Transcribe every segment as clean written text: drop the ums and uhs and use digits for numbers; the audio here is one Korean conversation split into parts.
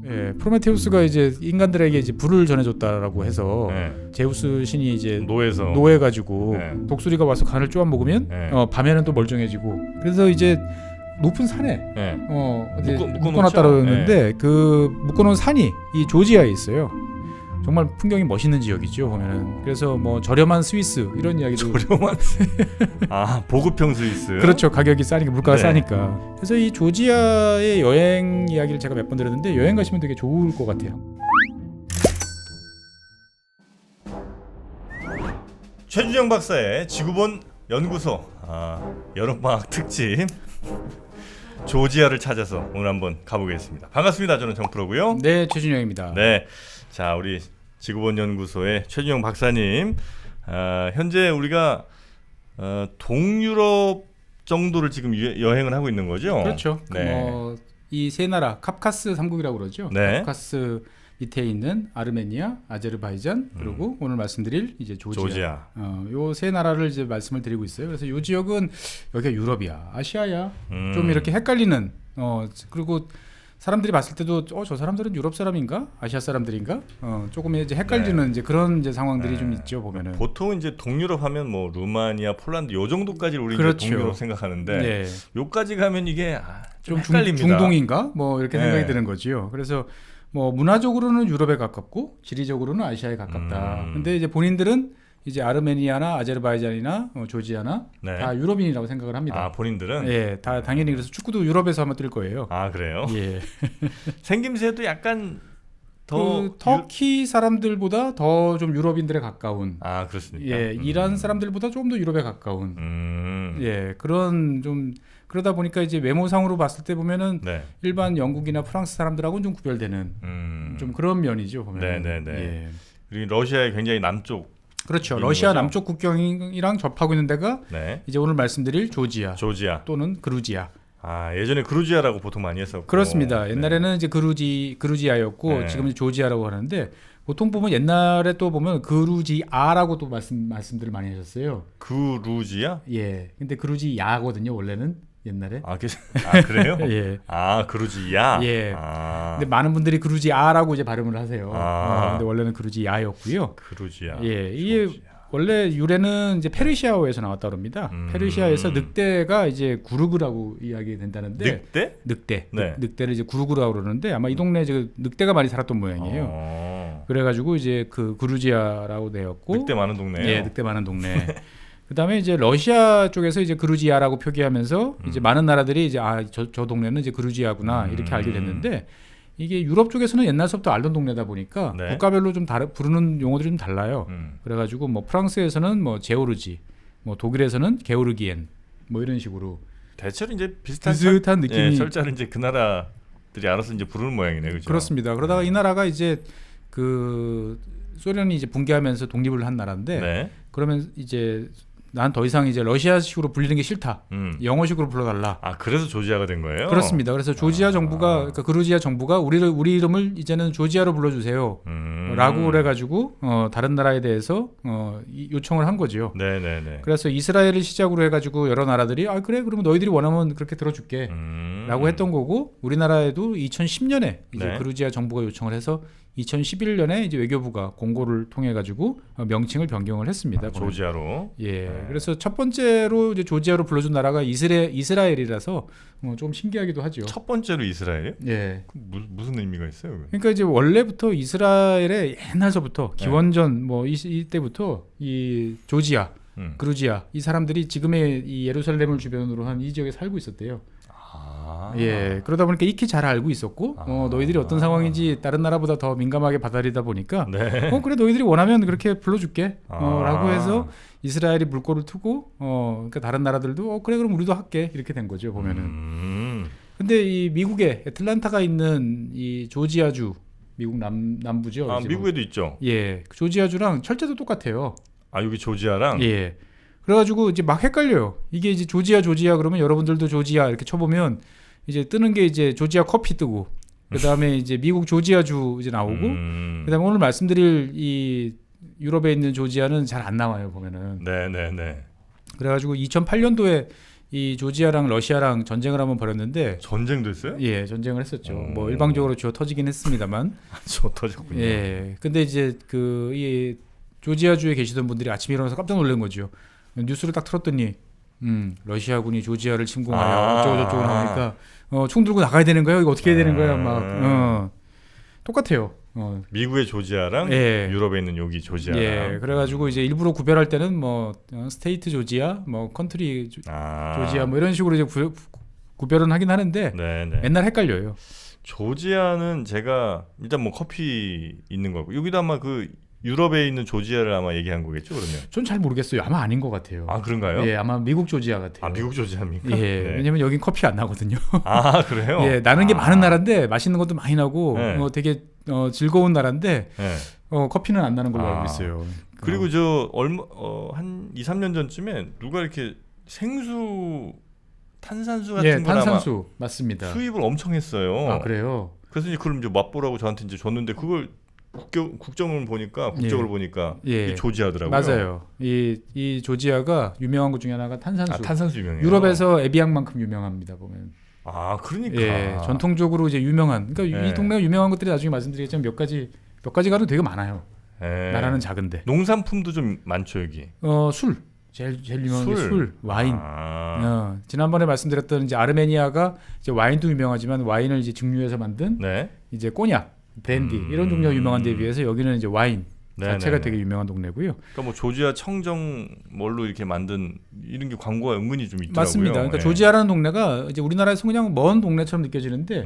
예, 프로메테우스가 이제 인간들에게 이제 불을 전해줬다라고 해서 네. 제우스 신이 이제 노에서 노해가지고 네. 독수리가 와서 간을 쪼아 먹으면 네. 밤에는 또 멀쩡해지고 그래서 이제 높은 산에 네. 이제 묶어놓죠? 묶어놨다고 했는데 그 묶어놓은 산이 이 조지아에 있어요. 정말 풍경이 멋있는 지역이죠 보면은. 그래서 뭐 저렴한 스위스 이런 이야기도 저렴한 보급형 스위스. 그렇죠. 가격이 싸니까 물가가 네. 싸니까. 그래서 이 조지아의 여행 이야기를 제가 몇 번 들었는데 여행 가시면 되게 좋을 것 같아요. 최준영 박사의 지구본 연구소 여름방학 특집 조지아를 찾아서 오늘 한번 가보겠습니다. 반갑습니다. 저는 정프로고요. 네, 최준영입니다. 네, 자 우리 지구본 연구소의 최준영 박사님, 현재 우리가 동유럽 정도를 지금 여행을 하고 있는 거죠? 그렇죠. 네. 이 세 나라 카프카스 3국이라고 그러죠. 네. 카프카스 밑에 있는 아르메니아, 아제르바이잔 그리고 오늘 말씀드릴 이제 조지아. 요 세 나라를 이제 말씀을 드리고 있어요. 그래서 요 지역은 여기가 유럽이야, 아시아야. 좀 이렇게 헷갈리는. 그리고 사람들이 봤을 때도 저 사람들은 유럽 사람인가, 아시아 사람들인가, 조금 이제 헷갈리는 네. 이제 그런 이제 상황들이 네. 좀 있죠 보면은. 보통 이제 동유럽 하면 뭐 루마니아, 폴란드 요 정도까지 우리 그렇죠. 이제 동유럽 생각하는데 네. 요까지 가면 이게 좀 좀 헷갈립니다. 중동인가 뭐 이렇게 네. 생각이 드는 거지요. 그래서 뭐 문화적으로는 유럽에 가깝고 지리적으로는 아시아에 가깝다. 근데 이제 본인들은 이제 아르메니아나 아제르바이잔이나 조지아나 네. 다 유럽인이라고 생각을 합니다. 본인들은 예, 다 당연히. 그래서 축구도 유럽에서 아마 뛸 거예요. 그래요? 예. 생김새도 약간 더 그 터키 사람들보다 더 좀 유럽인들에 가까운. 그렇습니까? 예, 이란 사람들보다 조금 더 유럽에 가까운. 예, 그런 좀 그러다 보니까 이제 외모상으로 봤을 때 보면은 네. 일반 영국이나 프랑스 사람들하고는 좀 구별되는 좀 그런 면이죠 보면. 네네네. 예. 그리고 러시아의 굉장히 남쪽. 그렇죠. 있는 러시아 거죠? 남쪽 국경이랑 접하고 있는 데가 네. 이제 오늘 말씀드릴 조지아 조지아. 또는 그루지아. 예전에 그루지아라고 보통 많이 했었고. 그렇습니다. 옛날에는 이제 그루지아였고 네. 지금은 조지아라고 하는데 보통 보면 옛날에 또 보면 그루지아라고 또 말씀들을 많이 하셨어요. 그루지아? 예. 근데 그루지야거든요 원래는 옛날에. 그래요? 예. 그루지아. 예. 근데 많은 분들이 그루지아라고 이제 발음을 하세요. 근데 원래는 그루지야였고요. 그루지아. 예, 이게 조지아. 원래 유래는 이제 페르시아어에서 나왔다 그럽니다. 페르시아에서 늑대가 이제 구르그라고 이야기된다는데 늑대. 네. 늑대를 이제 구르그라고 그러는데 아마 이 동네에 이제 늑대가 많이 살았던 모양이에요. 그래가지고 이제 그 구르지아라고 되었고. 늑대 많은 동네예요. 예, 늑대 많은 동네. 그다음에 이제 러시아 쪽에서 이제 그루지아라고 표기하면서 이제 많은 나라들이 이제 저 동네는 이제 그루지아구나 이렇게 알게 됐는데 이게 유럽 쪽에서는 옛날서부터 알던 동네다 보니까 네. 국가별로 좀 부르는 용어들이 좀 달라요. 그래가지고 뭐 프랑스에서는 뭐 제오르지, 뭐 독일에서는 게오르기엔, 뭐 이런 식으로 대체로 이제 비슷한 느낌이. 철자를 이제 그 나라들이 알아서 이제 부르는 모양이네요, 그렇죠? 그렇습니다. 그러다가 이 나라가 이제 그 소련이 이제 붕괴하면서 독립을 한 나라인데 네. 그러면 이제 난 더 이상 이제 러시아식으로 불리는 게 싫다. 영어식으로 불러달라. 그래서 조지아가 된 거예요? 그렇습니다. 그래서 조지아 정부가, 그러니까 그루지아 정부가 우리 이름을 이제는 조지아로 불러주세요. 라고 그래가지고 다른 나라에 대해서 요청을 한 거죠. 네네네. 그래서 이스라엘을 시작으로 해가지고 여러 나라들이 그래 그러면 너희들이 원하면 그렇게 들어줄게. 라고 했던 거고 우리나라에도 2010년에 이제 네. 그루지아 정부가 요청을 해서 2011년에 이제 외교부가 공고를 통해 가지고 명칭을 변경을 했습니다. 조지아로. 예. 그래서 첫 번째로 이제 조지아로 불러준 나라가 이스라엘이라서 좀 신기하기도 하죠. 첫 번째로 이스라엘이요? 예. 무슨 의미가 있어요? 그러니까 이제 원래부터 이스라엘의 옛날서부터 기원전 뭐 이때부터 이 조지아, 그루지아 이 사람들이 지금의 이 예루살렘을 주변으로 한 이 지역에 살고 있었대요. 예, 그러다 보니까 익히 잘 알고 있었고 너희들이 어떤 상황인지 다른 나라보다 더 민감하게 받아들이다 보니까 네. 그래 너희들이 원하면 그렇게 불러줄게 라고 해서 이스라엘이 물꼬를 트고 그러니까 다른 나라들도 그래 그럼 우리도 할게 이렇게 된 거죠 보면은. 근데 이 미국에 애틀란타가 있는 이 조지아주 미국 남부죠. 미국에도 있죠. 예, 조지아주랑 철제도 똑같아요. 여기 조지아랑. 예. 그래가지고 이제 막 헷갈려요. 이게 이제 조지아 그러면 여러분들도 조지아 이렇게 쳐보면 이제 뜨는 게 이제 조지아 커피 뜨고 그 다음에 이제 미국 조지아주 이제 나오고 그 다음에 오늘 말씀드릴 이 유럽에 있는 조지아는 잘 안 나와요 보면은. 네네네. 그래가지고 2008년도에 이 조지아랑 러시아랑 전쟁을 한번 벌였는데 전쟁도 했어요? 예, 전쟁을 했었죠. 뭐 일방적으로 주어 터지긴 했습니다만. 저 터졌군요. 예. 근데 이제 그 이 조지아주에 계시던 분들이 아침에 일어나서 깜짝 놀란 거죠. 뉴스를 딱 틀었더니 러시아군이 조지아를 침공하여 어쩌고 저쩌고 나오니까 총 들고 나가야 되는 거예요. 이거 어떻게 해야 되는 거야? 막 똑같아요. 미국의 조지아랑 예. 유럽에 있는 여기 조지아랑. 예. 그래가지고 이제 일부러 구별할 때는 뭐 스테이트 조지아, 뭐 컨트리 조지아 뭐 이런 식으로 이제 구별은 하긴 하는데 네네. 맨날 헷갈려요. 조지아는 제가 일단 뭐 커피 있는 거고 여기도 아마 그 유럽에 있는 조지아를 아마 얘기한 거겠죠, 그러면? 전 잘 모르겠어요. 아마 아닌 것 같아요. 아, 그런가요? 예, 아마 미국 조지아 같아요. 아, 미국 조지아입니까? 예, 네. 왜냐면 여긴 커피가 안 나거든요. 아, 그래요? 예, 나는 게 많은 나라인데 맛있는 것도 많이 나고 네. 되게 즐거운 나라인데 네. 커피는 안 나는 걸로 알고 있어요. 그리고 저 한 2, 3년 전쯤에 누가 이렇게 생수 탄산수 같은 예, 걸 탄산수 맞습니다. 수입을 엄청 했어요. 아, 그래요? 그래서 이제 그럼 이제 맛보라고 저한테 이제 줬는데 그걸 국적을 보니까 예. 이 조지아더라고요. 맞아요. 이 조지아가 유명한 것 중에 하나가 탄산수. 아, 탄산수 유명해요. 유럽에서 에비앙만큼 유명합니다. 보면. 아, 그러니까. 예, 전통적으로 이제 유명한. 그러니까 예. 이 동네가 유명한 것들이 나중에 말씀드리겠지만 몇 가지가 되게 많아요. 예. 나라는 작은데. 농산품도 좀 많죠 여기. 술. 제일 유명한 게 술, 와인. 지난번에 말씀드렸던 이제 아르메니아가 이제 와인도 유명하지만 와인을 이제 증류해서 만든 네. 이제 꼬냑, 브랜디 이런 종류가 유명한 데에 비해서 여기는 이제 와인 자체가 되게 유명한 동네고요. 그러니까 뭐 조지아 청정 뭘로 이렇게 만든 이런 게 광고가 은근히 좀 있더라고요. 맞습니다. 그러니까 예. 조지아라는 동네가 이제 우리나라에서 그냥 먼 동네처럼 느껴지는데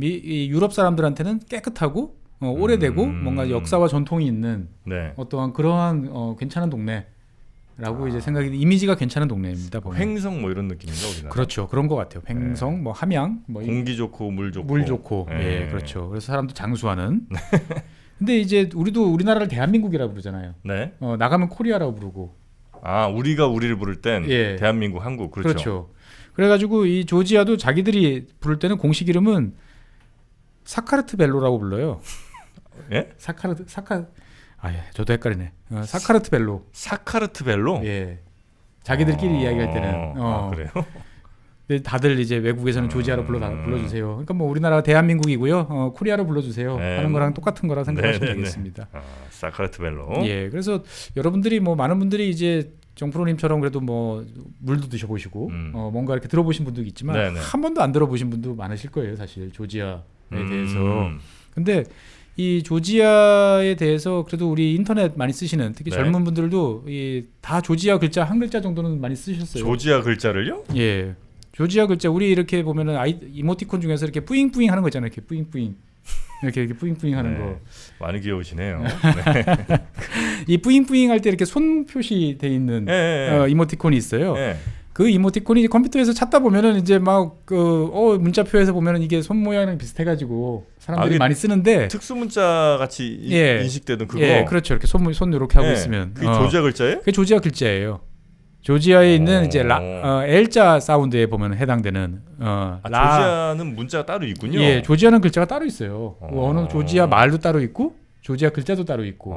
이 유럽 사람들한테는 깨끗하고 오래되고 뭔가 역사와 전통이 있는 네. 어떠한 그러한 괜찮은 동네라고 이제 생각이 이미지가 괜찮은 동네입니다. 보면. 횡성 뭐 이런 느낌인가 우리나라. 그렇죠. 그런 것 같아요. 횡성, 뭐 함양, 뭐 공기 좋고 물 좋고. 물 좋고. 예, 그렇죠. 그래서 사람도 장수하는. 근데 이제 우리나라를 대한민국이라고 부르잖아요. 네. 나가면 코리아라고 부르고. 아, 우리가 우리를 부를 땐 예. 대한민국, 한국. 그렇죠. 그래가지고 이 조지아도 자기들이 부를 때는 공식 이름은 사카르트 벨로라고 불러요. 예? 저도 헷갈리네. 사카르트 벨로. 사카르트 벨로? 예. 자기들끼리 이야기할 때는. 그래요? 근데 다들 이제 외국에서는 조지아로 불러주세요. 그러니까 뭐 우리나라가 대한민국이고요. 코리아로 불러주세요. 네. 하는 거랑 똑같은 거라 생각하시면 되겠습니다. 사카르트 벨로. 예. 그래서 여러분들이 뭐 많은 분들이 이제 정프로님처럼 그래도 뭐 물도 드셔보시고 뭔가 이렇게 들어보신 분도 있지만 네네. 한 번도 안 들어보신 분도 많으실 거예요. 사실 조지아에 대해서. 근데 이 조지아에 대해서 그래도 우리 인터넷 많이 쓰시는 특히 네. 젊은 분들도 다 조지아 글자 한 글자 정도는 많이 쓰셨어요. 조지아 글자를요? 예. 조지아 글자 우리 이렇게 보면은 이모티콘 중에서 이렇게 뿌잉뿌잉 하는 거 있잖아요. 이렇게 뿌잉뿌잉. 이렇게 뿌잉뿌잉 하는 거. 많이 귀여우시네요. 이 뿌잉뿌잉 할 때 이렇게 손 표시돼 있는 이모티콘이 있어요. 그 이모티콘이 컴퓨터에서 찾다 보면은 이제 막 문자표에서 보면은 이게 손 모양이랑 비슷해가지고 사람들이 많이 쓰는데 특수 문자 같이 인식되던 그거. 예, 그렇죠. 이렇게 손 이렇게 하고 있으면 그게 조지아 글자예요? 그게 조지아 글자예요. 조지아에 있는 이제 L자 사운드에 보면 해당되는 조지아는 문자가 따로 있군요. 예, 조지아는 글자가 따로 있어요. 어느 조지아 말도 따로 있고 조지아 글자도 따로 있고.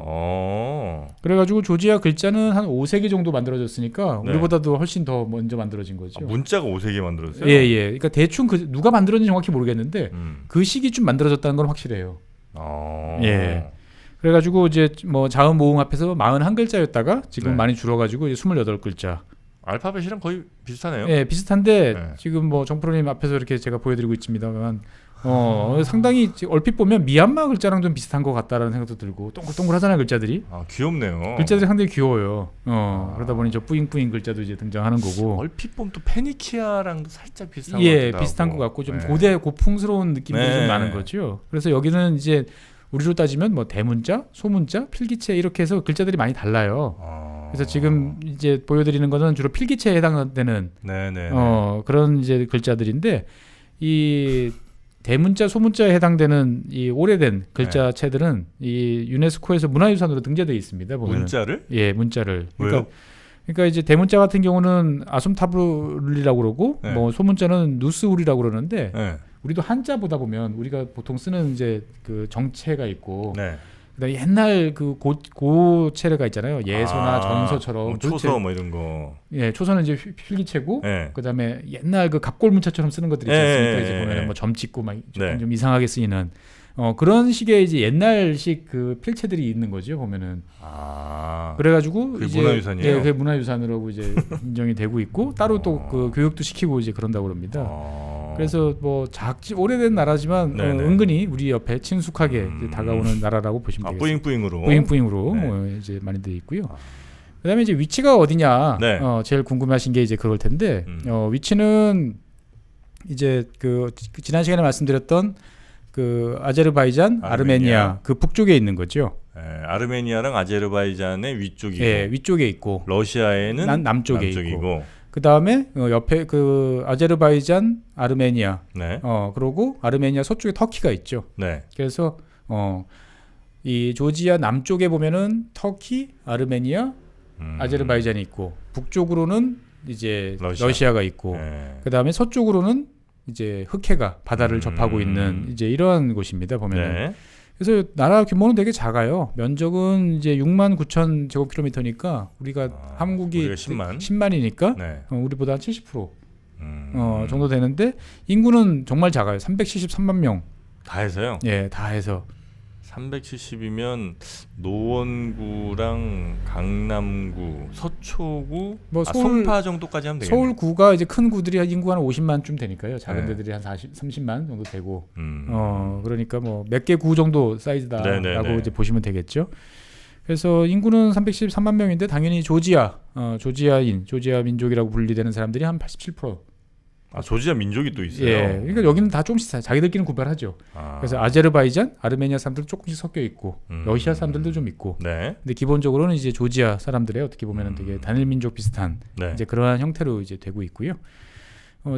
그래가지고 조지아 글자는 한 5세기 정도 만들어졌으니까 우리보다도 훨씬 더 먼저 만들어진 거죠. 문자가 5세기 만들어졌어요? 예. 그러니까 대충 누가 만들었는지 정확히 모르겠는데 그 시기쯤 만들어졌다는 건 확실해요. 예. 그래가지고 이제 뭐 자음 모음 합해서 41글자였다가 지금 많이 줄어가지고 이제 28글자. 알파벳이랑 거의 비슷하네요. 예, 비슷한데 지금 뭐 정프로님 앞에서 이렇게 제가 보여드리고 있습니다만 상당히 얼핏 보면 미얀마 글자랑 좀 비슷한 것 같다라는 생각도 들고 동글동글하잖아요 글자들이. 귀엽네요. 글자들이 상당히 귀여워요. 그러다 보니 저 뿌잉뿌잉 글자도 이제 등장하는 거고. 얼핏 보면 또 페니키아랑도 살짝 비슷한 것 같기도 하고. 비슷한 것 같고 좀 고풍스러운 느낌이 좀 나는 거죠. 그래서 여기는 이제 우리로 따지면 뭐 대문자, 소문자, 필기체 이렇게 해서 글자들이 많이 달라요. 그래서 지금 이제 보여드리는 것은 주로 필기체에 해당되는 그런 이제 글자들인데 이 대문자, 소문자에 해당되는 이 오래된 글자체들은 이 유네스코에서 문화유산으로 등재되어 있습니다. 보면은. 문자를? 예, 문자를. 왜요? 그러니까 이제 대문자 같은 경우는 아숨타브룰이라고 그러고 뭐 소문자는 누스울이라고 그러는데 우리도 한자 보다 보면 우리가 보통 쓰는 이제 그 정체가 있고 그다음에 옛날 그 고체레가 있잖아요. 예서나 전서처럼 뭐 초서 뭐 이런 거. 예, 초서는 이제 필기체고, 네. 그다음에 옛날 그 갑골 문자처럼 쓰는 것들이 있지 않습니까? 이제 보면은 뭐 점 찍고 막 좀 이상하게 쓰이는 그런 식의 이제 옛날식 그 필체들이 있는 거죠. 보면은. 그래가지고 그게 이제 문화유산이에요? 예, 그게 문화유산으로 이제 인정이 되고 있고 따로 또 그 교육도 시키고 이제 그런다고 그럽니다. 그래서 뭐 작지 오래된 나라지만 은근히 우리 옆에 친숙하게 이제 다가오는 나라라고 보시면 되겠습니다. 뿌잉뿌잉으로 네. 이제 많이 돼 있고요. 그다음에 이제 위치가 어디냐, 네. 제일 궁금해하신 게 이제 그럴 텐데 위치는 이제 그 지난 시간에 말씀드렸던 그 아제르바이잔, 아르메니아 그 북쪽에 있는 거죠. 아르메니아랑 아제르바이잔의 위쪽이고, 예, 위쪽에 있고, 러시아에는 남쪽에 있고. 그 다음에 옆에 그 아제르바이잔, 아르메니아, 네. 그리고 아르메니아 서쪽에 터키가 있죠. 네. 그래서 이 조지아 남쪽에 보면은 터키, 아르메니아, 아제르바이잔이 있고, 북쪽으로는 이제 러시아가 있고, 그 다음에 서쪽으로는 이제 흑해가 바다를 접하고 있는 이제 이런 곳입니다. 보면은. 네. 그래서 나라 규모는 되게 작아요. 면적은 이제 6만 9천 제곱킬로미터니까 우리가 한국이 10만이니까 네. 우리보다 한 70% 정도 되는데 인구는 정말 작아요. 373만 명. 다 해서요? 예, 다 해서. 370이면 노원구랑 강남구, 서초구, 뭐 송파 정도까지 하면 되겠네요. 서울구가 이제 큰 구들이 인구가 한 50만쯤 되니까요. 작은 데들이 한 30만 정도 되고. 그러니까 뭐 몇 개 구 정도 사이즈다라고 이제 보시면 되겠죠. 그래서 인구는 373만 명인데 당연히 조지아 민족이라고 분리되는 사람들이 한 87%. 조지아 민족이 또 있어요. 예, 그러니까 여기는 다 조금씩 자기들끼리는 구별하죠. 그래서 아제르바이잔, 아르메니아 사람들 조금씩 섞여 있고, 러시아 사람들도 좀 있고. 네. 근데 기본적으로는 이제 조지아 사람들의 어떻게 보면은 되게 단일 민족 비슷한 이제 그러한 형태로 이제 되고 있고요.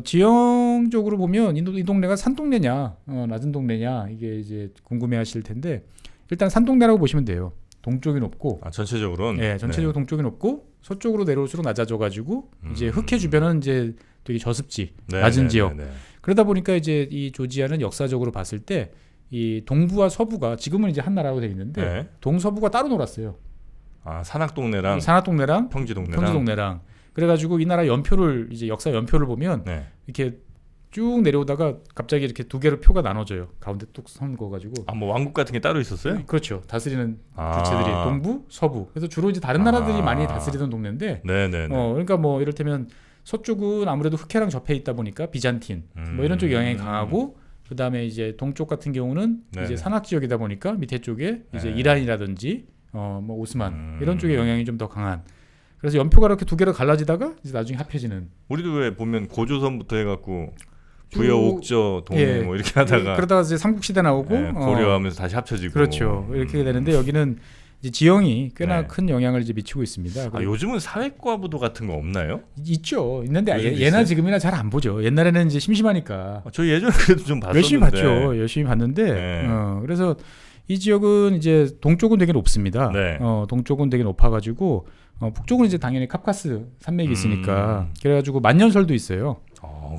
지형적으로 보면 이 동네가 산동네냐, 낮은 동네냐 이게 이제 궁금해하실 텐데 일단 산동네라고 보시면 돼요. 동쪽이 높고. 전체적으로는. 예, 전체적으로 동쪽이 높고 서쪽으로 내려올수록 낮아져가지고 이제 흑해 주변은 이제 되게 저습지, 낮은 지역. 그러다 보니까 이제 이 조지아는 역사적으로 봤을 때 이 동부와 서부가 지금은 이제 한 나라로 돼 있는데 동서부가 따로 놀았어요. 산악동네랑 평지동네랑. 그래가지고 이 나라 연표를 이제 역사 연표를 보면 이렇게 쭉 내려오다가 갑자기 이렇게 두 개로 표가 나눠져요. 가운데 뚝 선 거 가지고. 뭐 왕국 같은 게 따로 있었어요? 그렇죠. 다스리는 주체들이 동부, 서부. 그래서 주로 이제 다른 나라들이 많이 다스리던 동네인데. 그러니까 뭐 이를테면 서쪽은 아무래도 흑해랑 접해 있다 보니까 비잔틴 뭐 이런 쪽 영향이 강하고 그 다음에 이제 동쪽 같은 경우는 이제 산악 지역이다 보니까 밑에 쪽에 이제 이란이라든지 뭐 오스만 이런 쪽의 영향이 좀 더 강한. 그래서 연표가 이렇게 두 개로 갈라지다가 이제 나중에 합해지는. 우리도 왜 보면 고조선부터 해갖고 부여, 옥저, 동해 뭐 이렇게 하다가 그러다가 이제 삼국시대 나오고 고려하면서 다시 합쳐지고. 그렇죠. 이렇게 되는데 여기는 이제 지형이 꽤나 큰 영향을 이제 미치고 있습니다. 요즘은 사회과부도 같은 거 없나요? 있죠. 있는데 예나 지금이나 잘 안 보죠. 옛날에는 이제 심심하니까. 저 예전에 그래도 좀 봤었는데. 열심히 봤죠. 열심히 봤는데. 그래서 이 지역은 이제 동쪽은 되게 높습니다. 동쪽은 되게 높아가지고 북쪽은 이제 당연히 카프카스 산맥이 있으니까 그래가지고 만년설도 있어요.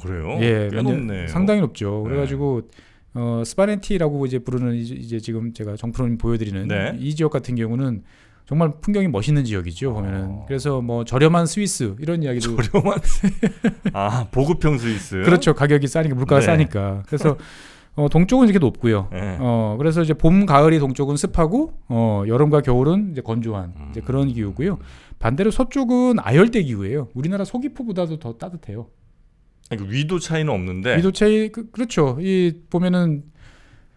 그래요? 예, 꽤 높네요. 상당히 높죠. 그래가지고 스파네티라고 이제 부르는 이제 지금 제가 정프로님 보여드리는 이 지역 같은 경우는 정말 풍경이 멋있는 지역이죠. 보면은 그래서 뭐 저렴한 스위스 이런 이야기도. 저렴한 보급형 스위스. 그렇죠. 가격이 싸니까 물가가 싸니까. 그래서 동쪽은 이렇게 높고요. 그래서 이제 봄, 가을이 동쪽은 습하고 여름과 겨울은 이제 건조한 이제 그런 기후고요. 반대로 서쪽은 아열대 기후예요. 우리나라 서귀포보다도 더 따뜻해요. 위도 차이는 없는데. 위도 차이 그렇죠. 이 보면은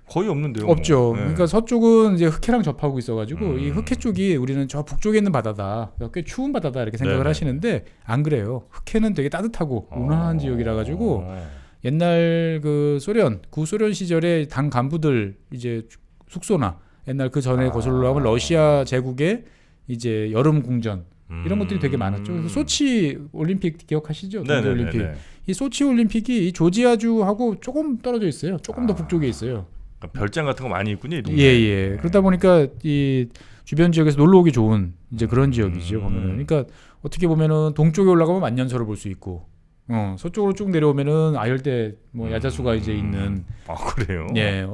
거의 없는데요. 없죠. 그러니까 서쪽은 이제 흑해랑 접하고 있어가지고 이 흑해 쪽이 우리는 저 북쪽에 있는 바다다, 꽤 추운 바다다 이렇게 생각을 하시는데 안 그래요. 흑해는 되게 따뜻하고 온화한 지역이라 가지고 옛날 그 구소련 시절에 당 간부들 이제 숙소나 옛날 그 전에 거슬러 가면 러시아 제국의 이제 여름 궁전 이런 것들이 되게 많았죠. 그래서 소치 올림픽 기억하시죠? 동계 올림픽. 이 소치 올림픽이 이 조지아주하고 조금 떨어져 있어요. 조금 더 북쪽에 있어요. 그러니까 별장 같은 거 많이 있군요, 이 동네. 예. 그러다 보니까 이 주변 지역에서 놀러 오기 좋은 이제 그런 지역이죠. 보면은. 그러니까 어떻게 보면은 동쪽에 올라가면 만년설을 볼 수 있고, 서쪽으로 쭉 내려오면은 아열대 뭐 야자수가 이제 있는. 그래요? 예.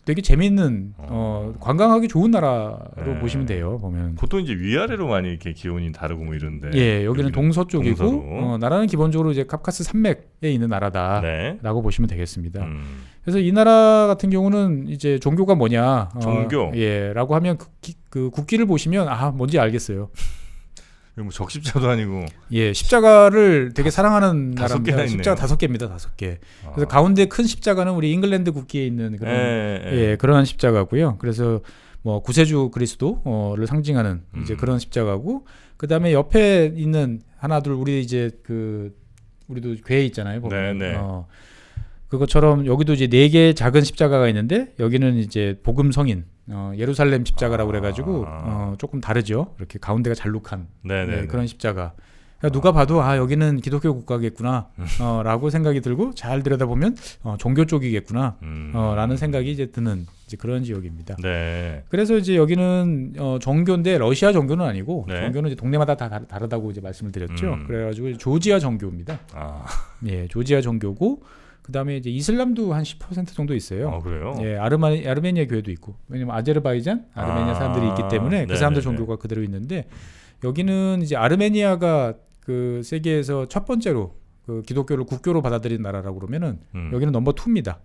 되게 재미있는 관광하기 좋은 나라로 네. 보시면 돼요. 보면. 보통 이제 위아래로 많이 이렇게 기온이 다르고 뭐 이런데. 예, 여기는 동서쪽이고 동서로. 나라는 기본적으로 이제 카카스 산맥에 있는 나라다라고 네. 보시면 되겠습니다. 그래서 이 나라 같은 경우는 이제 종교가 뭐냐, 종교? 라고 하면 그 국기를 보시면 뭔지 알겠어요. 뭐 적십자도 아니고. 예, 십자가를 되게 사랑하는 다섯 개나 나라입니다. 있네요. 십자가 5개입니다, 5개. 그래서 가운데 큰 십자가는 우리 잉글랜드 국기에 있는 그런 그런 십자가고요. 그래서 뭐 구세주 그리스도를 상징하는 이제 그런 십자가고, 그 다음에 옆에 있는 하나둘 우리 이제 우리도 궤 있잖아요. 보면. 네. 그것처럼 여기도 이제 4개의 작은 십자가가 있는데 여기는 이제 복음 성인 예루살렘 십자가라고 그래가지고 조금 다르죠. 이렇게 가운데가 잘룩한 그런 십자가. 그러니까 누가 봐도 여기는 기독교 국가겠구나 라고 생각이 들고 잘 들여다보면 종교 쪽이겠구나 라는 생각이 이제 드는 이제 그런 지역입니다. 네. 그래서 이제 여기는 종교인데 러시아 종교는 아니고 네. 종교는 이제 동네마다 다 다르다고 이제 말씀을 드렸죠. 그래가지고 조지아 종교입니다. 예, 조지아 종교고, 그 다음에 이제 이슬람도 한 10% 정도 있어요. 그래요? 예, 아르메니아 교회도 있고, 왜냐면 아제르바이잔, 아르메니아 사람들이 있기 때문에 그 사람들 종교가 그대로 있는데, 여기는 이제 아르메니아가 그 세계에서 첫 번째로 그 기독교를 국교로 받아들인 나라라고 그러면은 여기는 넘버 2입니다.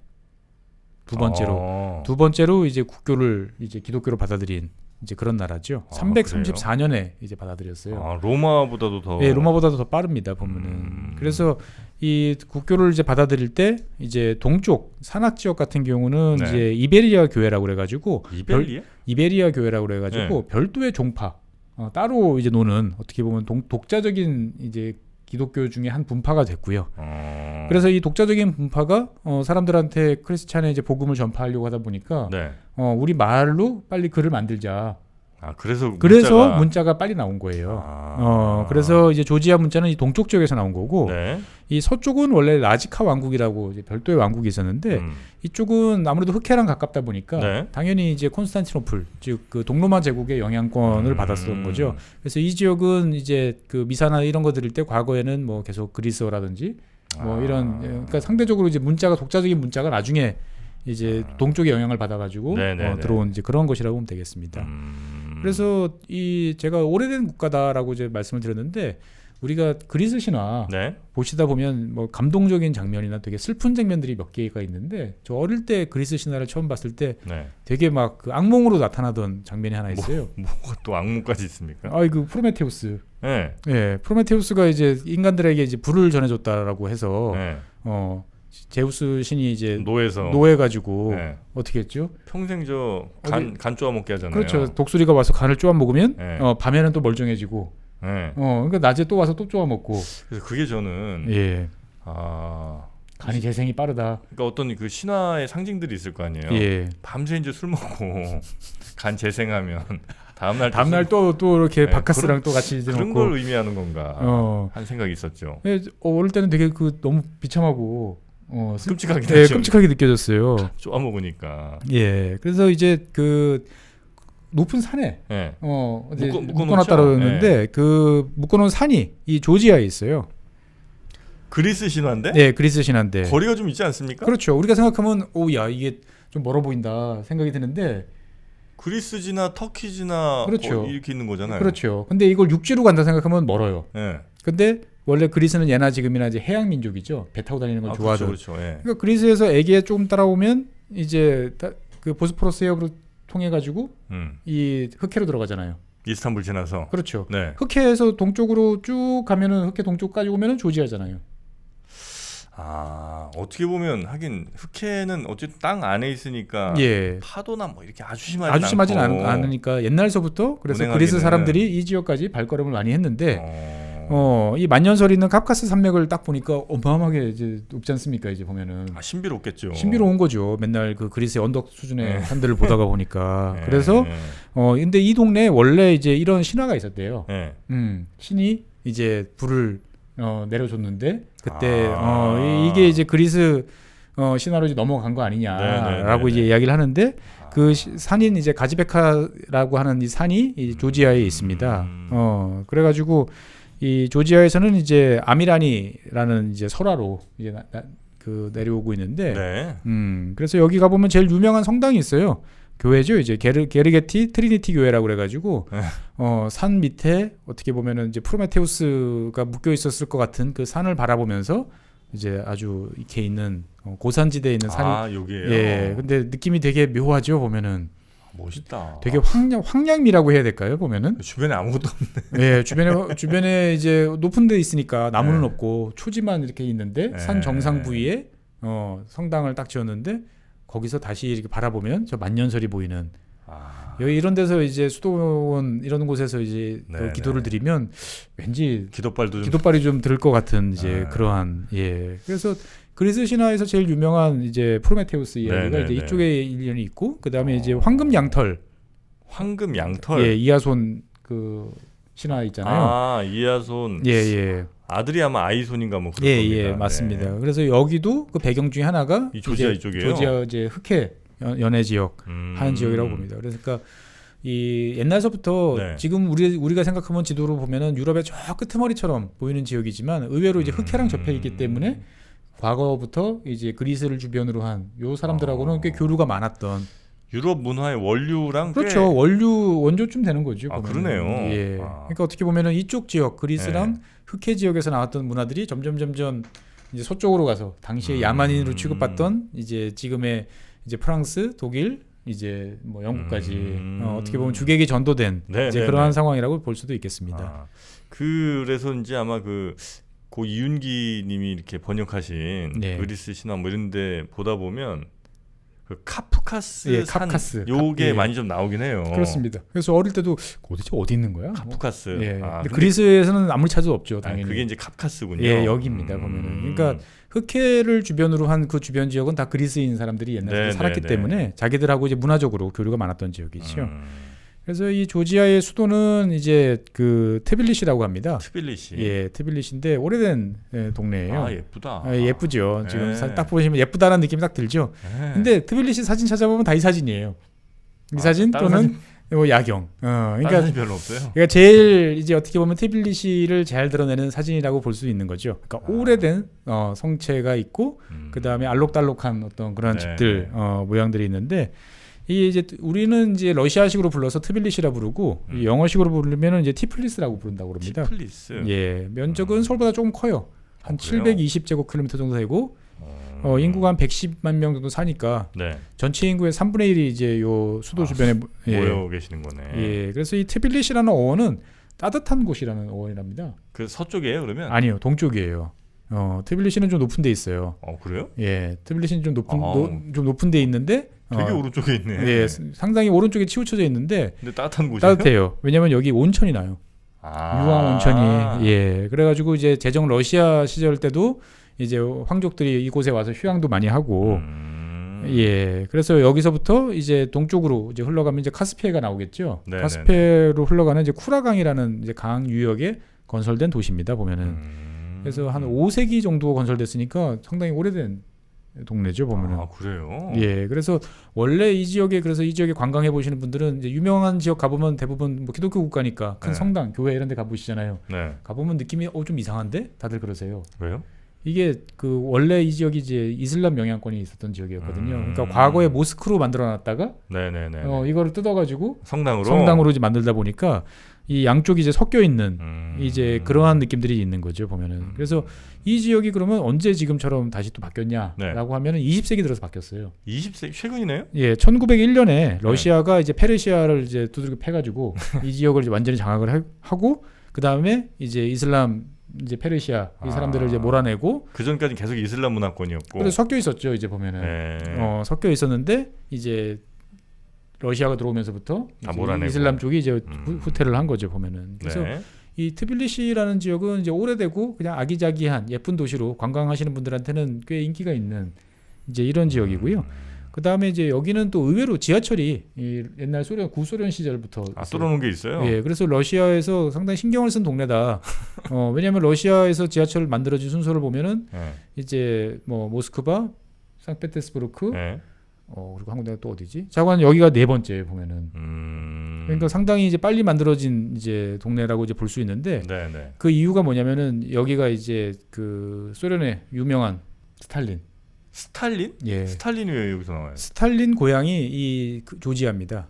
두 번째로 이제 국교를 이제 기독교로 받아들인 이제 그런 나라죠. 334년에 이제 받아들였어요. 로마보다도 더. 네, 로마보다도 더 빠릅니다. 보면은. 그래서 이 국교를 이제 받아들일 때 이제 동쪽 산악 지역 같은 경우는 이제 이베리아 교회라고 그래가지고 이베리아 교회라고 그래가지고 별도의 종파 따로 이제 노는, 어떻게 보면 독자적인 이제 기독교 중에 한 분파가 됐고요. 그래서 이 독자적인 분파가 사람들한테 크리스찬의 이제 복음을 전파하려고 하다 보니까 우리 말로 빨리 글을 만들자. 그래서 문자가 빨리 나온 거예요. 그래서 이제 조지아 문자는 이 동쪽 지역에서 나온 거고, 이 서쪽은 원래 라지카 왕국이라고 이제 별도의 왕국이 있었는데 이쪽은 아무래도 흑해랑 가깝다 보니까 당연히 이제 콘스탄티노플, 즉 그 동로마 제국의 영향권을 받았던 거죠. 그래서 이 지역은 이제 그 미사나 이런 거 들을 때 과거에는 뭐 계속 그리스어라든지 뭐 이런, 그러니까 상대적으로 이제 문자가 독자적인 문자가 나중에 이제 동쪽의 영향을 받아가지고 들어온 이제 그런 것이라고 보면 되겠습니다. 그래서 이 제가 오래된 국가다라고 이제 말씀을 드렸는데, 우리가 그리스 신화 보시다 보면 뭐 감동적인 장면이나 되게 슬픈 장면들이 몇 개가 있는데, 저 어릴 때 그리스 신화를 처음 봤을 때 되게 막 그 악몽으로 나타나던 장면이 하나 있어요. 뭐가 또 악몽까지 있습니까? 그 프로메테우스. 프로메테우스가 이제 인간들에게 이제 불을 전해줬다라고 해서 제우스 신이 이제 노해가지고 어떻게 했죠? 평생 간 쪼아 먹게 하잖아요. 그렇죠. 독수리가 와서 간을 쪼아 먹으면 밤에는 또 멀쩡해지고, 그러니까 낮에 또 와서 또 쪼아 먹고. 그래서 그게 저는 간이 재생이 빠르다. 그러니까 어떤 그 신화의 상징들이 있을 거 아니에요. 밤새 이제 술 먹고 간 재생하면 다음날 또 이렇게 바카스랑 또 같이 그런 걸 의미하는 건가 한 생각이 있었죠. 어릴 때는 되게 너무 비참하고 끔찍하게 느껴졌어요. 쪼아 먹으니까. 그래서 이제 그 높은 산에 묶어놨다고 했는데 그 묶어놓은 산이 이 조지아에 있어요. 그리스 신화인데? 네, 그리스 신화인데 거리가 좀 있지 않습니까? 그렇죠. 우리가 생각하면 이게 좀 멀어 보인다 생각이 드는데, 그리스지나 터키지나 이렇게 있는 거잖아요. 그렇죠. 근데 이걸 육지로 간다 생각하면 멀어요. 근데 원래 그리스는 예나 지금이나 이제 해양 민족이죠. 배 타고 다니는 걸 좋아하죠. 그렇죠. 그러니까 그리스에서 에게 조금 따라오면 이제 그 보스포러스 해협으로 통해 가지고 이 흑해로 들어가잖아요. 이스탄불 지나서. 그렇죠. 흑해에서 동쪽으로 쭉 가면은 흑해 동쪽까지 오면은 조지아잖아요. 어떻게 보면 하긴 흑해는 어쨌든 땅 안에 있으니까 파도나 뭐 이렇게 아주 심하진 않으니까 옛날서부터 그래서 그리스 사람들이 이 지역까지 발걸음을 많이 했는데 이 만년설이 있는 카카스 산맥을 딱 보니까 어마어마하게 이제 높지 않습니까? 이제 보면은 신비롭겠죠. 신비로운 거죠. 맨날 그 그리스의 언덕 수준의 산들을 보다가 보니까. 그래서 근데 이 동네에 원래 이제 이런 신화가 있었대요. 신이 이제 불을 내려줬는데 그때 이게 이제 그리스 신화로 이제 넘어간 거 아니냐라고 이제 이야기를 하는데, 그 산인 이제 가지베카라고 하는 이 산이 이 조지아에 있습니다. 그래가지고 이 조지아에서는 이제 아미라니라는 이제 설화로 이제 그 내려오고 있는데, 네. 그래서 여기 가 보면 제일 유명한 성당이 있어요. 교회죠. 이제 게르게티 트리니티 교회라고 그래가지고 산 밑에 어떻게 보면은 이제 프로메테우스가 묶여 있었을 것 같은 그 산을 바라보면서 이제 아주 이렇게 있는 고산지대에 있는 산이. 여기에요. 예. 근데 느낌이 되게 묘하죠. 보면은. 멋있다. 되게 황량미라고 해야 될까요? 보면은. 주변에 아무것도 없네. 예, 주변에 이제 높은 데 있으니까 나무는 없고 초지만 이렇게 있는데 산 정상 부위에 성당을 딱 지었는데 거기서 다시 이렇게 바라보면 저 만년설이 보이는. 여기 이런 데서 이제 수도원 이런 곳에서 이제 또 기도를 드리면 왠지 기도발이 좀 들 것 같은 이제 그러한. 예. 그래서 그리스 신화에서 제일 유명한 이제 프로메테우스 이야기가 이제 이쪽에 일련이 있고, 그 다음에 이제 황금 양털. 예, 이아손 그 신화 있잖아요. 이아손. 예. 아들이 아마 아이손인가 뭐 그럴 겁니다. 예, 맞습니다. 네. 그래서 여기도 그 배경 중에 하나가 이 조지아 이쪽이에요. 조지아 이제 흑해 연해 지역 하는 지역이라고 봅니다. 그러니까 이 옛날서부터 지금 우리가 생각하면 지도로 보면은 유럽의 저 끄트머리처럼 보이는 지역이지만 의외로 이제 흑해랑 접해 있기 때문에 과거부터 이제 그리스를 주변으로 한 요 사람들하고는 꽤 교류가 많았던. 유럽 문화의 원류랑 그렇죠. 원조쯤 되는 거죠. 보면은. 그러네요. 예. 그러니까 어떻게 보면은 이쪽 지역 그리스랑 흑해 지역에서 나왔던 문화들이 점점 이제 서쪽으로 가서 당시에 야만인으로 취급받던 이제 지금의 이제 프랑스, 독일, 이제 뭐 영국까지 어떻게 보면 주객이 전도된 이제 그러한 상황이라고 볼 수도 있겠습니다. 그래서인지 아마 고 이윤기님이 이렇게 번역하신 그리스 신화 뭐 이런데 보다 보면 그 카프카스 요게 많이 좀 나오긴 해요. 그렇습니다. 그래서 어릴 때도 도대체 어디 있는 거야? 카프카스. 근데 그리스에서는 아무리 찾아도 없죠, 당연히. 그게 이제 카프카스군요. 예, 여기입니다. 보면은. 그러니까 흑해를 주변으로 한 그 주변 지역은 다 그리스인 사람들이 옛날에 살았기 때문에 자기들하고 이제 문화적으로 교류가 많았던 지역이죠. 그래서 이 조지아의 수도는 이제 그 트빌리시라고 합니다. 예, 트빌리시인데 오래된 동네예요. 예쁘다. 예쁘죠. 지금 딱 보시면 예쁘다는 느낌이 딱 들죠. 근데 트빌리시 사진 찾아보면 다 이 사진이에요. 이 사진 또는 야경. 그러니까 사진 별로 없어요. 그러니까 제일 이제 어떻게 보면 트빌리시를 잘 드러내는 사진이라고 볼 수 있는 거죠. 그러니까 오래된 성체가 있고 그 다음에 알록달록한 어떤 그런 집들 모양들이 있는데. 이 이제 우리는 이제 러시아식으로 불러서 트빌리시라 부르고 영어식으로 부르면은 이제 티플리스라고 부른다고 그럽니다. 티플리스. 예, 면적은 서울보다 조금 커요. 한 720제곱킬로미터 정도 되고 인구가 한 110만 명 정도 사니까 전체 인구의 3분의 1이 이제 요 수도 주변에 모여 계시는 거네. 예, 그래서 이 트빌리시라는 어원은 따뜻한 곳이라는 어원이랍니다. 그 서쪽이에요, 그러면? 아니요, 동쪽이에요. 트빌리시는 좀 높은 데 있어요. 그래요? 예, 트빌리시는 좀 높은 데 있는데. 되게 오른쪽에 있네. 예, 상당히 오른쪽에 치우쳐져 있는데. 근데 따뜻한 곳이에요? 따뜻해요. 왜냐면 여기 온천이 나요. 유황 온천이. 예, 그래가지고 이제 제정 러시아 시절 때도 이제 황족들이 이곳에 와서 휴양도 많이 하고. 예, 그래서 여기서부터 이제 동쪽으로 이제 흘러가면 이제 카스피해가 나오겠죠. 카스피해로 흘러가는 이제 쿠라강이라는 이제 강 유역에 건설된 도시입니다. 보면은. 그래서 한 5세기 정도 건설됐으니까 상당히 오래된 동네죠, 보면은. 그래요? 예, 그래서 원래 이 지역에 관광해 보시는 분들은 이제 유명한 지역 가보면 대부분 뭐 기독교 국가니까 큰 성당, 교회 이런 데 가보시잖아요. 가보면 느낌이 좀 이상한데? 다들 그러세요. 왜요? 이게 그 원래 이 지역이 이제 이슬람 영향권이 있었던 지역이었거든요. 그러니까 과거에 모스크로 만들어놨다가 이거를 뜯어가지고 성당으로 이제 만들다 보니까 이 양쪽이 이제 섞여 있는 이제 그러한 느낌들이 있는 거죠, 보면은. 그래서 이 지역이 그러면 언제 지금처럼 다시 또 바뀌었냐라고 하면은 20세기 들어서 바뀌었어요. 20세기 최근이네요? 예, 1901년에 러시아가 이제 페르시아를 이제 두들겨 패가지고 이 지역을 이제 완전히 장악을 하고 그 다음에 이제 이슬람 이제 페르시아 이 사람들을 이제 몰아내고 그 전까지 계속 이슬람 문화권이었고. 그래서 섞여 있었죠, 이제 보면은. 섞여 있었는데 이제 러시아가 들어오면서부터 이슬람 쪽이 이제 후퇴를 한 거죠, 보면은. 그래서 이 트빌리시라는 지역은 이제 오래되고 그냥 아기자기한 예쁜 도시로 관광하시는 분들한테는 꽤 인기가 있는 이제 이런 지역이고요. 그 다음에 이제 여기는 또 의외로 지하철이 이 옛날 구소련 시절부터 뚫어놓은 게 있어요. 예, 그래서 러시아에서 상당히 신경을 쓴 동네다. 왜냐하면 러시아에서 지하철을 만들어진 순서를 보면은 이제 뭐 모스크바, 상트페테르부르크, 그리고 한 군데가 또 어디지? 자관 여기가 네 번째 보면은. 그러니까 상당히 이제 빨리 만들어진 이제 동네라고 이제 볼 수 있는데 그 이유가 뭐냐면은 여기가 이제 그 소련의 유명한 스탈린 스탈린? 예. 스탈린이 왜 여기서 나와요? 스탈린 고향이 이 조지아입니다.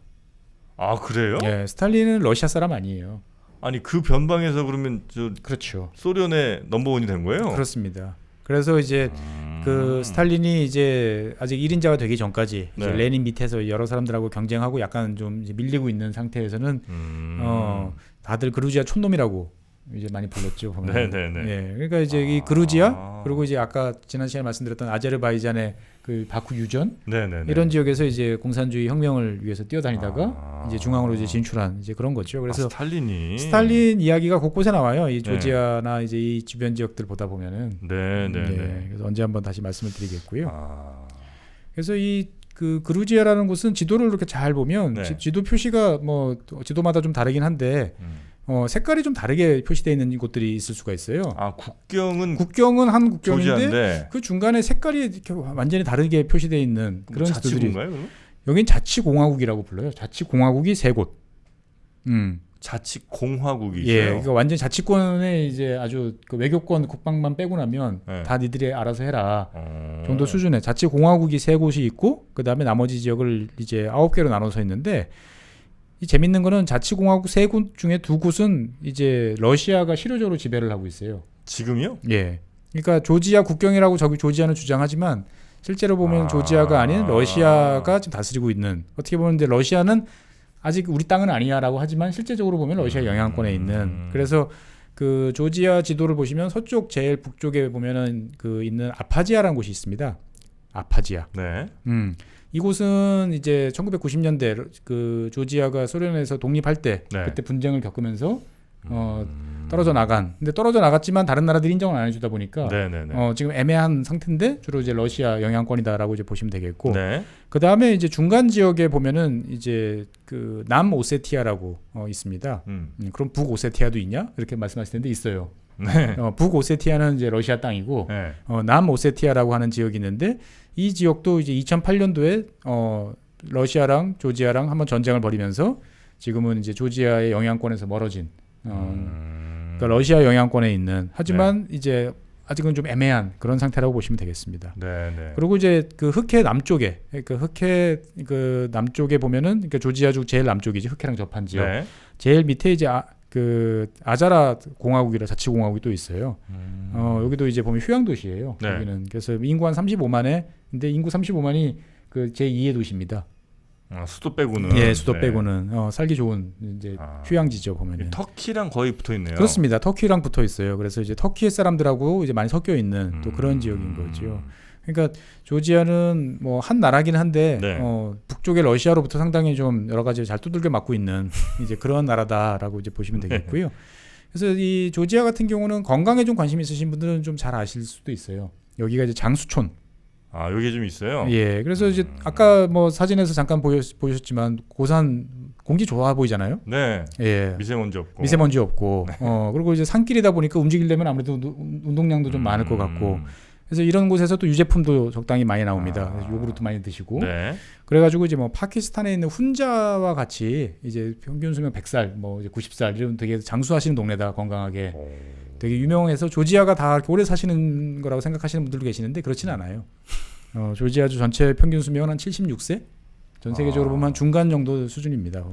아 그래요? 예, 스탈린은 러시아 사람 아니에요. 아니 그 변방에서 그러면 그렇죠. 소련의 넘버원이 된 거예요? 그렇습니다. 그래서 이제 그 스탈린이 이제 아직 1인자가 되기 전까지 이제 레닌 밑에서 여러 사람들하고 경쟁하고 약간 좀 이제 밀리고 있는 상태에서는 다들 그루지아 촌놈이라고 이제 많이 불렀죠. 네네네. 예, 그러니까 이제 이 그루지아 그리고 이제 아까 지난 시간에 말씀드렸던 아제르바이잔의 그 바쿠 유전 이런 지역에서 이제 공산주의 혁명을 위해서 뛰어다니다가 이제 중앙으로 이제 진출한 이제 그런 거죠. 그래서 스탈린 이야기가 곳곳에 나와요. 이 조지아나 이제 이 주변 지역들 보다 보면은. 네. 그래서 언제 한번 다시 말씀을 드리겠고요. 그래서 이 그 그루지아라는 곳은 지도를 이렇게 잘 보면 지도 표시가 뭐 지도마다 좀 다르긴 한데. 색깔이 좀 다르게 표시되어 있는 곳들이 있을 수가 있어요. 아 국경은 한 국경인데 조지아인데. 그 중간에 색깔이 이렇게 완전히 다르게 표시되어 있는 그런 지도들이. 자치구인가요? 여긴 자치공화국이라고 불러요. 자치공화국이 3곳. 자치공화국이죠. 예, 그러니까 완전 자치권에 이제 아주 그 외교권 국방만 빼고 나면 다 니들이 알아서 해라 정도 수준의 자치공화국이 3곳이 있고 그 다음에 나머지 지역을 이제 9개로 나눠서 있는데. 이 재밌는 거는 자치공화국 3곳 중에 2곳은 이제 러시아가 실효적으로 지배를 하고 있어요. 지금요? 예. 그러니까 조지아 국경이라고 저기 조지아는 주장하지만 실제로 보면 조지아가 아닌 러시아가 지금 다스리고 있는 어떻게 보면 이제 러시아는 아직 우리 땅은 아니야라고 하지만 실제적으로 보면 러시아 영향권에 있는 그래서 그 조지아 지도를 보시면 서쪽 제일 북쪽에 보면은 그 있는 아파지아라는 곳이 있습니다. 아파지아. 네. 이곳은 이제 1990년대 그 조지아가 소련에서 독립할 때 그때 분쟁을 겪으면서 떨어져 나간. 근데 떨어져 나갔지만 다른 나라들이 인정을 안 해주다 보니까 지금 애매한 상태인데 주로 이제 러시아 영향권이다라고 이제 보시면 되겠고. 그 다음에 이제 중간 지역에 보면은 이제 그 남오세티아라고 있습니다. 그럼 북오세티아도 있냐? 이렇게 말씀하실 텐데 있어요. 북오세티아는 이제 러시아 땅이고 남오세티아라고 하는 지역이 있는데 이 지역도 이제 2008년도에 러시아랑 조지아랑 한번 전쟁을 벌이면서 지금은 이제 조지아의 영향권에서 멀어진 그러니까 러시아 영향권에 있는 하지만 이제 아직은 좀 애매한 그런 상태라고 보시면 되겠습니다. 그리고 이제 그 흑해 남쪽에 그 남쪽에 보면은 그러니까 조지아주 제일 남쪽이지 흑해랑 접한 지역 제일 밑에 이제 그 아자라 공화국이라 자치공화국이 또 있어요. 여기도 이제 보면 휴양 도시예요. 여기는 그래서 인구 한 35만에 근데 인구 35만이 그 제2의 도시입니다. 수도 빼고는 예, 수도 빼고는 살기 좋은 이제 휴양지죠 보면은. 터키랑 거의 붙어 있네요. 그렇습니다. 터키랑 붙어 있어요. 그래서 이제 터키 사람들하고 이제 많이 섞여 있는 또 그런 지역인 거죠. 그러니까 조지아는 뭐 한 나라긴 한데 북쪽의 러시아로부터 상당히 좀 여러 가지 잘 두들겨 맞고 있는 이제 그런 나라다라고 이제 보시면 되겠고요. 그래서 이 조지아 같은 경우는 건강에 좀 관심 있으신 분들은 좀 잘 아실 수도 있어요. 여기가 이제 장수촌. 여기 좀 있어요. 예, 그래서 이제 아까 뭐 사진에서 잠깐 보셨지만 고산 공기 좋아 보이잖아요. 네. 예. 미세먼지 없고. 그리고 이제 산길이다 보니까 움직이려면 아무래도 운동량도 좀 많을 것 같고. 그래서 이런 곳에서 또 유제품도 적당히 많이 나옵니다. 요구르트 많이 드시고. 그래가지고 이제 뭐 파키스탄에 있는 훈자와 같이 이제 평균 수명 100살, 뭐 이제 90살 이런 되게 장수하시는 동네다 건강하게. 되게 유명해서 조지아가 다 이렇게 오래 사시는 거라고 생각하시는 분들도 계시는데 그렇지는 않아요. 조지아주 전체 평균 수명은 한 76세? 전 세계적으로 보면 한 중간 정도 수준입니다.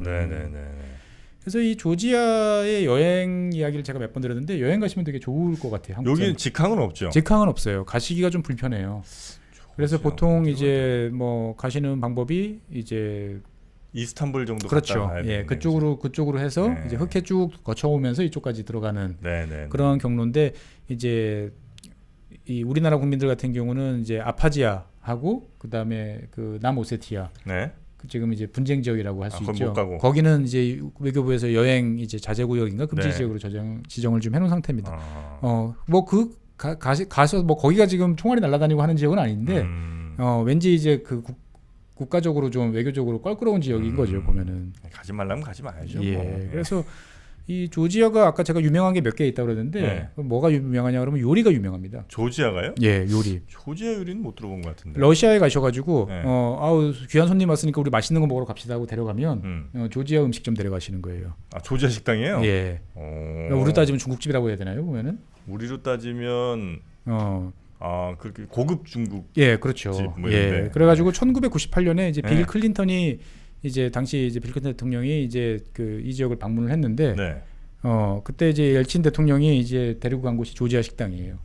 그래서 이 조지아의 여행 이야기를 제가 몇 번 들었는데 여행 가시면 되게 좋을 것 같아요. 여기는 직항은 없죠? 직항은 없어요. 가시기가 좀 불편해요. 그래서 보통 이제 뭐 가시는 방법이 이제 이스탄불 정도 그렇죠. 예, 그쪽으로 해서 이제 흑해 쭉 거쳐오면서 이쪽까지 들어가는 그런 경로인데 이제 이 우리나라 국민들 같은 경우는 이제 아파지아하고 그다음에 그 남오세티아 지금 이제 분쟁 지역이라고 할 수 있죠. 거기는 이제 외교부에서 여행 이제 자제 구역인가 금지 지역으로 지정을 좀 해놓은 상태입니다. 뭐 그 가서 뭐 거기가 지금 총알이 날아다니고 하는 지역은 아닌데 왠지 이제 그 국가적으로 좀 외교적으로 껄끄러운 지역인 거죠 보면은. 가지 말라면 가지 마야죠. 예. 뭐. 그래서 이 조지아가 아까 제가 유명한 게 몇 개 있다고 그랬는데 뭐가 유명하냐 그러면 요리가 유명합니다. 조지아가요? 예, 요리. 조지아 요리는 못 들어본 것 같은데. 러시아에 가셔가지고 아우 귀한 손님 왔으니까 우리 맛있는 거 먹으러 갑시다 하고 데려가면 조지아 음식점 데려가시는 거예요. 조지아 식당이에요? 예. 우리로 따지면 중국집이라고 해야 되나요 보면은? 우리로 따지면 아, 그렇게 고급 중국. 예, 그렇죠. 뭐 예, 그래가지고 1998년에 이제 빌 네. 클린턴이 이제 당시 이제 빌 클린턴 대통령이 이제 그 이 지역을 방문을 했는데, 네. 그때 이제 엘친 대통령이 이제 데리고 간 곳이 조지아 식당이에요.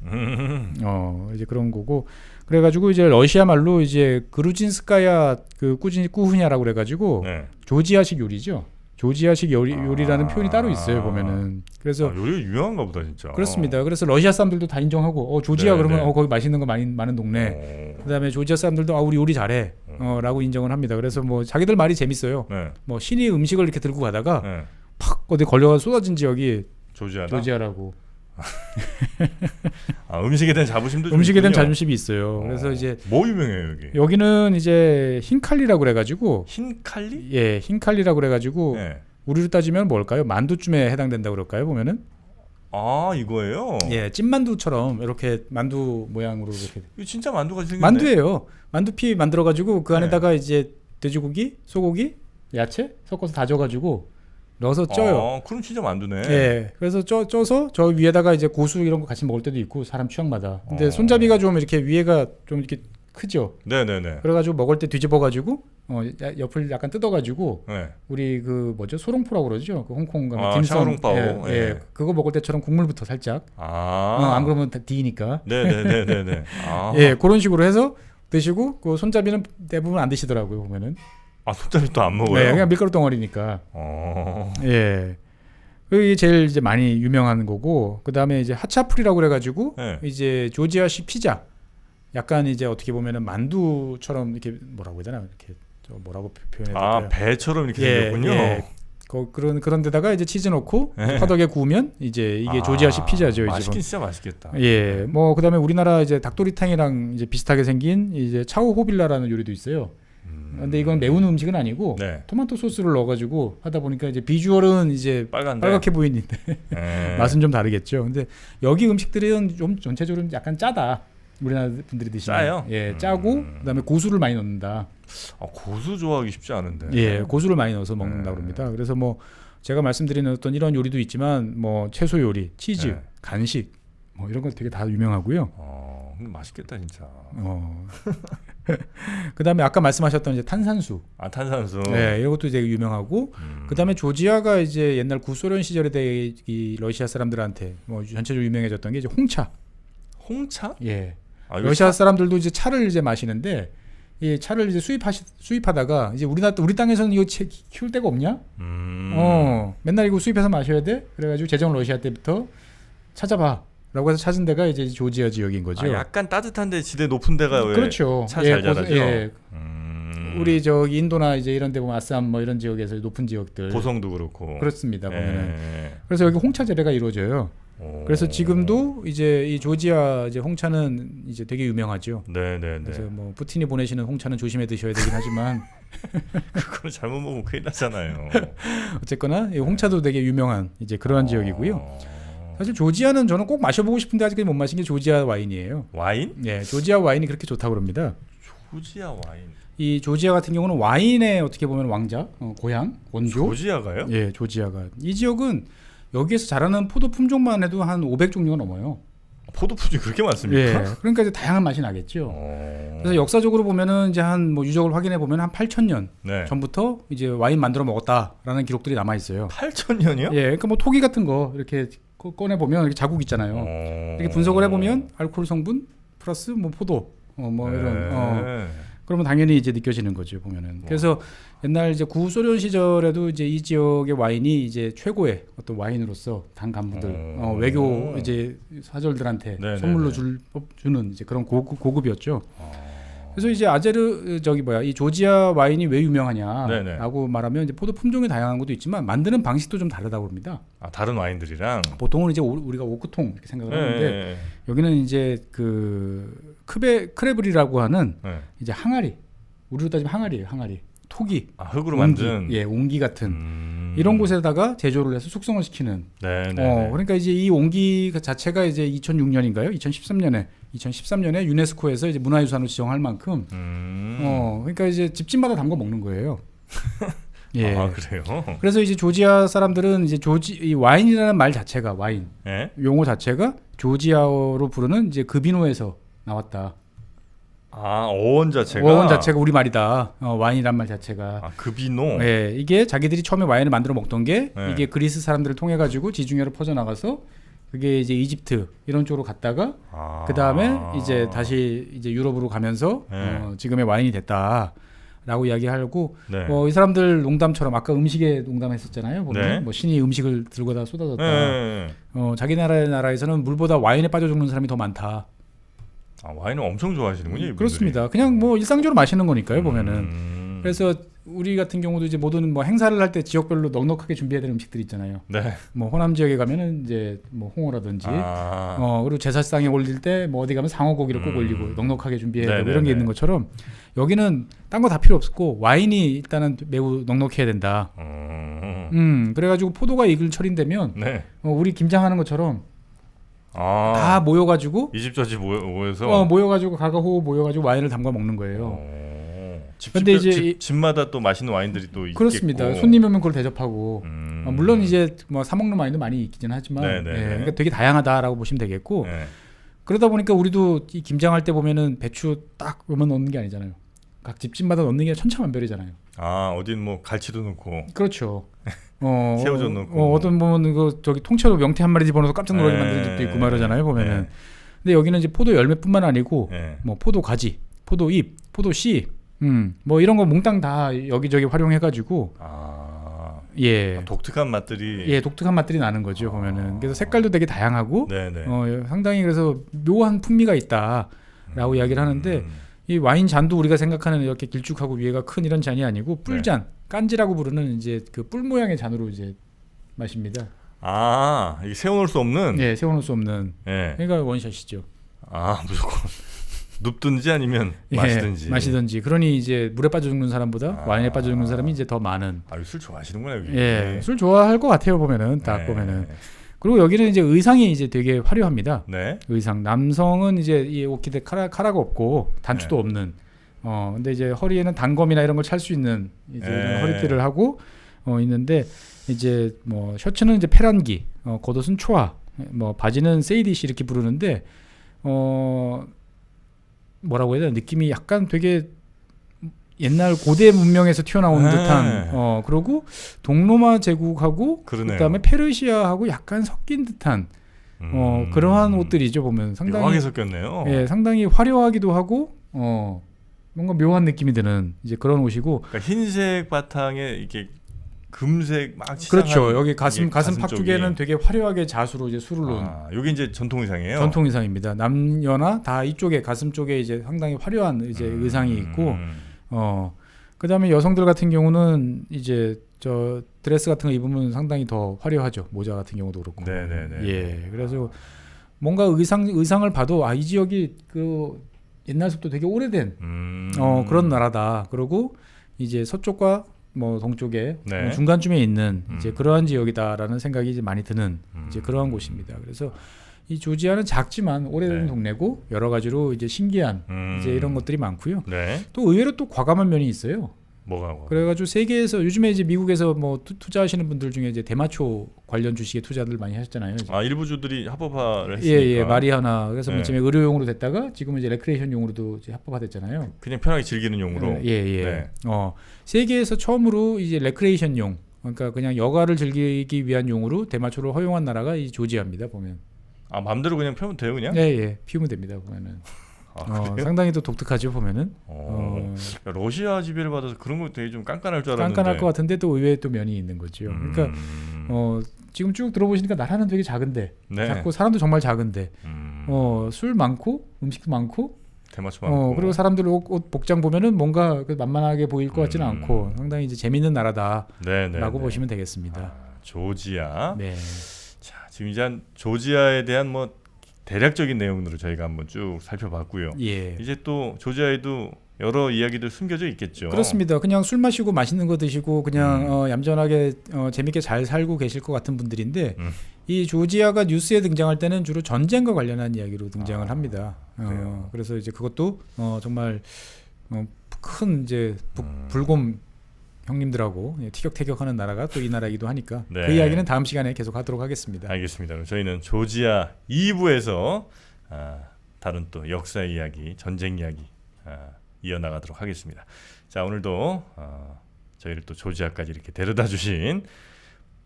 이제 그런 거고, 그래가지고 이제 러시아 말로 이제 그루진스카야 그 꾸흐냐라고 그래가지고 네. 조지아식 요리죠. 조지아식 요리라는 표현이 따로 있어요, 보면은. 그래서 요리 유명한가 보다 진짜. 그렇습니다. 그래서 러시아 사람들도 다 인정하고 조지아 네, 그러면 네. 거기 맛있는 거 많은 동네. 그다음에 조지아 사람들도 우리 요리 잘해. 라고 인정을 합니다. 그래서 뭐 자기들 말이 재밌어요. 네. 뭐 신이 음식을 이렇게 들고 가다가 네. 팍 어디 걸려가 쏟아진 지역이 조지아라고. 아, 음식에 대한 자부심도 좀 음식에 대한 있군요. 자존심이 있어요. 그래서 이제 뭐 유명해요 여기? 여기는 이제 흰칼리라고 그래가지고 흰칼리? 예, 흰칼리라고 그래가지고 네. 우리로 따지면 뭘까요? 만두쯤에 해당된다고 그럴까요? 보면은 아 이거예요? 예, 찐만두처럼 이렇게 만두 모양으로 이렇게. 이거 진짜 만두가 생겼네. 만두예요. 만두피 만들어가지고 그 네. 안에다가 이제 돼지고기, 소고기, 야채 섞어서 다져가지고 넣어서 쪄요. 그럼 진짜 만두네. 예, 그래서 쪄서 저 위에다가 이제 고수 이런 거 같이 먹을 때도 있고 사람 취향마다. 근데 손잡이가 좀 이렇게 위에가 좀 이렇게 크죠. 네네네. 그래가지고 먹을 때 뒤집어가지고 옆을 약간 뜯어가지고 네. 우리 그 뭐죠 소롱포라고 그러죠. 그 홍콩 가면 샤오롱파오. 예, 예, 그거 먹을 때처럼 국물부터 살짝. 안 그러면 다 뒤니까. 네네네네네. 예, 그런 식으로 해서 드시고 그 손잡이는 대부분 안 드시더라고요 보면은. 손잡이 또 안 먹어요? 네, 그냥 밀가루 덩어리니까. 예. 그게 제일 이제 많이 유명한 거고, 그 다음에 이제 하차프리라고 그래가지고 네. 이제 조지아식 피자. 약간 이제 어떻게 보면은 만두처럼 이렇게 뭐라고 해야 되나 이렇게 뭐라고 표현해야 될까요? 배처럼 이렇게 예, 생겼군요. 예. 그런 데다가 이제 치즈 넣고 네. 화덕에 구우면 이제 이게 조지아식 피자죠. 맛있긴 진짜 맛있겠다. 예, 뭐 그다음에 우리나라 이제 닭도리탕이랑 이제 비슷하게 생긴 이제 차오호빌라라는 요리도 있어요. 근데 이건 매운 음식은 아니고 네. 토마토 소스를 넣어가지고 하다 보니까 이제 비주얼은 이제 빨갛게 보이는데 맛은 좀 다르겠죠. 근데 여기 음식들은 좀 전체적으로 약간 짜다. 우리나라 분들이 드시는. 짜요? 예, 짜고 그다음에 고수를 많이 넣는다. 고수 좋아하기 쉽지 않은데. 예, 고수를 많이 넣어서 먹는다 그럽니다. 그래서 뭐 제가 말씀드리는 어떤 이런 요리도 있지만 뭐 채소 요리, 치즈, 간식 뭐 이런 거 되게 다 유명하고요. 근데 맛있겠다 진짜. 그다음에 아까 말씀하셨던 이제 탄산수. 탄산수. 네, 이것도 되게 유명하고. 그다음에 조지아가 이제 옛날 구소련 시절에 대해 이 러시아 사람들한테 뭐 전체적으로 유명해졌던 게 이제 홍차. 홍차? 예. 러시아 사람들도 이제 차를 이제 마시는데 이 차를 이제 수입하다가 이제 우리 땅에서는 이거 키울 데가 없냐? 맨날 이거 수입해서 마셔야 돼. 그래가지고 제정 러시아 때부터 찾아봐. 라고 해서 찾은 데가 이제 조지아 지역인 거죠. 약간 따뜻한데 지대 높은 데가 왜 그렇죠. 차 잘 자라죠. 예. 우리 저기 인도나 이제 이런 데 보면 아쌈 뭐 이런 지역에서 높은 지역들. 고성도 그렇고. 그렇습니다. 보면은. 그래서 여기 홍차 재배가 이루어져요. 그래서 지금도 이제 이 조지아 이제 홍차는 이제 되게 유명하죠. 네네네. 그래서 뭐 푸틴이 보내시는 홍차는 조심해 드셔야 되긴 하지만 그걸 잘못 먹으면 큰일 나잖아요. 어쨌거나 이 홍차도 되게 유명한 이제 그러한 지역이고요. 사실 조지아는 저는 꼭 마셔보고 싶은데 아직까지 못 마신 게 조지아 와인이에요. 와인? 네, 조지아 와인이 그렇게 좋다고 그럽니다. 조지아 와인. 이 조지아 같은 경우는 와인의 어떻게 보면 왕자, 고향, 원조. 조지아가요? 예, 조지아가. 이 지역은 여기에서 자라는 포도 품종만 해도 한 500종류가 넘어요. 포도 품종이 그렇게 많습니까? 예, 그러니까 이제 다양한 맛이 나겠죠. 그래서 역사적으로 보면은 이제 한 뭐 유적을 확인해 보면 한 8,000년 전부터 이제 와인 만들어 먹었다라는 기록들이 남아 있어요. 8,000년이요? 예, 그러니까 뭐 토기 같은 거 이렇게 꺼내 보면 이렇게 자국 있잖아요. 이렇게 분석을 해보면 알코올 성분 플러스 뭐 포도 뭐 이런 그러면 당연히 이제 느껴지는 거죠 보면은. 그래서 옛날 이제 구소련 시절에도 이제 이 지역의 와인이 이제 최고의 어떤 와인으로서 당 간부들 외교 이제 사절들한테 선물로 주는 이제 그런 고급이었죠. 그래서 이제 이 조지아 와인이 왜 유명하냐라고 말하면 이제 포도 품종이 다양한 것도 있지만 만드는 방식도 좀 다르다고 합니다. 다른 와인들이랑 보통은 이제 우리가 오크통 이렇게 생각을 하는데 여기는 이제 그 크레블이라고 하는 이제 항아리, 우리로 따지면 항아리예요. 항아리, 토기, 흙으로 옹기, 만든 옹기 같은 이런 곳에다가 제조를 해서 숙성을 시키는. 그러니까 이제 이 옹기 자체가 이제 2006년인가요? 2013년에 유네스코에서 이제 문화유산으로 지정할 만큼. 그러니까 이제 집집마다 담궈 먹는 거예요. 예. 그래요? 그래서 이제 조지아 사람들은 이제 이 와인이라는 말 자체가 와인 용어 자체가 조지아어로 부르는 이제 그비노에서 나왔다. 어원 자체가 우리 말이다. 와인이란 말 자체가. 그비노. 네, 이게 자기들이 처음에 와인을 만들어 먹던 게 이게 그리스 사람들을 통해 가지고 지중해로 퍼져 나가서 그게 이제 이집트 이런 쪽으로 갔다가 그 다음에 이제 다시 이제 유럽으로 가면서 지금의 와인이 됐다라고 이야기하고 이 사람들 농담처럼 아까 음식에 농담했었잖아요. 보면 뭐 신이 음식을 들고다 쏟아졌다. 자기 나라에서는 물보다 와인에 빠져 죽는 사람이 더 많다. 와인을 엄청 좋아하시는군요. 이분들이. 그렇습니다. 그냥 뭐 일상적으로 마시는 거니까요. 보면은. 그래서 우리 같은 경우도 이제 모든 뭐 행사를 할 때 지역별로 넉넉하게 준비해야 되는 음식들 있잖아요. 네. 뭐 호남 지역에 가면은 이제 뭐 홍어라든지, 그리고 제사상에 올릴 때 뭐 어디 가면 상어 고기를 꼭 올리고 넉넉하게 준비해야 되고 이런 게 있는 것처럼 여기는 딴 거 다 필요 없고 와인이 일단은 매우 넉넉해야 된다. 그래가지고 포도가 익을 철인되면 우리 김장하는 것처럼 다 모여가지고 이 집 저 집 모여서 모여가지고 가가호 모여가지고 와인을 담가 먹는 거예요. 근데 이제 집마다 또 맛있는 와인들이 또 있겠고. 그렇습니다. 손님 오면 그걸 대접하고 물론 이제 뭐 사 먹는 와인도 많이 있긴 하지만 그러니까 되게 다양하다라고 보시면 되겠고 그러다 보니까 우리도 이 김장할 때 보면은 배추 딱 오면 넣는 게 아니잖아요. 각 집집마다 넣는 게 천차만별이잖아요. 어딘 뭐 갈치도 넣고. 그렇죠. 새우젓 넣고. 어떤 보면 저기 통째로 명태 한 마리 집어넣어서 깜짝 놀라게 만드는 집도 있고 말하잖아요. 보면은. 근데 여기는 이제 포도 열매뿐만 아니고 뭐 포도 가지, 포도 잎, 포도 씨, 뭐 이런 거 몽땅 다 여기저기 활용해가지고 독특한 맛들이 독특한 맛들이 나는 거죠. 보면은. 그래서 색깔도 되게 다양하고 상당히 그래서 묘한 풍미가 있다라고 이야기를 하는데. 이 와인 잔도 우리가 생각하는 이렇게 길쭉하고 위에가 큰 이런 잔이 아니고 뿔잔, 깐지라고 부르는 이제 그 뿔 모양의 잔으로 이제 마십니다. 이게 세워놓을 수 없는? 세워놓을 수 없는. 그러니까 원샷이죠. 무조건 눕든지 아니면 마시든지. 그러니 이제 물에 빠져 죽는 사람보다 와인에 빠져 죽는 사람이 이제 더 많은. 술 좋아하시는구나 여기. 술 좋아할 것 같아요 보면은 딱 보면은. 그리고 여기는 이제 의상이 이제 되게 화려합니다. 의상 남성은 이제 이 오키드 카라가 없고 단추도 없는. 근데 이제 허리에는 단검이나 이런 걸 찰 수 있는 이제 이런 허리띠를 하고 있는데 이제 뭐 셔츠는 이제 페란기, 겉옷은 초아, 뭐 바지는 세이디시 이렇게 부르는데 뭐라고 해야 되나 느낌이 약간 되게 옛날 고대 문명에서 튀어나온 듯한 그리고 동로마 제국하고 그다음에 페르시아하고 약간 섞인 듯한 그러한 옷들이죠. 보면 상당히 묘하게 섞였네요. 상당히 화려하기도 하고 뭔가 묘한 느낌이 드는 이제 그런 옷이고 그러니까 흰색 바탕에 이렇게 금색 막 그렇죠. 여기 가슴 팍 쪽에는 되게 화려하게 자수로 이제 술을 놓은 여기 이제 전통 의상이에요. 전통 의상입니다. 남녀나 다 이쪽에 가슴 쪽에 이제 상당히 화려한 이제 의상이 있고 그다음에 여성들 같은 경우는 이제 저 드레스 같은 거 입으면 상당히 더 화려하죠. 모자 같은 경우도 그렇고. 그래서 뭔가 의상을 봐도 이 지역이 그 옛날부터 되게 오래된 그런 나라다. 그리고 이제 서쪽과 뭐 동쪽에 중간쯤에 있는 이제 그러한 지역이다라는 생각이 이제 많이 드는 이제 그러한 곳입니다. 그래서 이 조지아는 작지만 오래된 동네고 여러 가지로 이제 신기한 이제 이런 것들이 많고요. 또 의외로 또 과감한 면이 있어요. 뭐가? 그래가지고 세계에서 요즘에 이제 미국에서 뭐 투자하시는 분들 중에 이제 대마초 관련 주식에 투자들 많이 하셨잖아요. 일부 주들이 합법화를 했으니까. 마리아나 그래서 맨 처음에 의료용으로 됐다가 지금은 이제 레크레이션용으로도 이제 합법화됐잖아요. 그냥 편하게 즐기는 용으로. 세계에서 처음으로 이제 레크레이션용 그러니까 그냥 여가를 즐기기 위한 용으로 대마초를 허용한 나라가 이 조지아입니다. 보면. 마음대로 그냥 피우면 돼요, 그냥? 피우면 됩니다. 보면은. 상당히 또 독특하죠 보면은. 러시아 지배를 받아서 그런 거 되게 좀 깐깐할 줄 알았는데. 깐깐할 것 같은데 또 의외의 또 면이 있는 거죠. 그러니까 지금 쭉 들어보시니까 나라는 되게 작은데, 작고 사람도 정말 작은데, 술 많고 음식도 많고, 대마초 많고, 그리고 사람들 옷 복장 보면은 뭔가 만만하게 보일 것 같지는 않고 상당히 이제 재밌는 나라다라고 보시면 되겠습니다. 조지아. 자, 지금 이제 조지아에 대한 뭐 대략적인 내용들을 저희가 한번 쭉 살펴봤고요. 이제 또 조지아에도 여러 이야기들 숨겨져 있겠죠. 그렇습니다. 그냥 술 마시고 맛있는 거 드시고 그냥 얌전하게 재밌게 잘 살고 계실 것 같은 분들인데 이 조지아가 뉴스에 등장할 때는 주로 전쟁과 관련한 이야기로 등장을 합니다. 그래서 이제 그것도 정말 큰 이제 불곰 형님들하고 티격태격하는 나라가 또 이 나라이기도 하니까 그 이야기는 다음 시간에 계속 하도록 하겠습니다. 알겠습니다. 저희는 조지아 2부에서 다른 또 역사 이야기, 전쟁 이야기 이어나가도록 하겠습니다. 자, 오늘도 저희를 또 조지아까지 이렇게 데려다 주신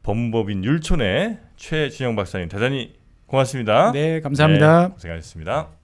법무법인 율촌의 최준영 박사님 대단히 고맙습니다. 네, 감사합니다. 네, 고생하셨습니다.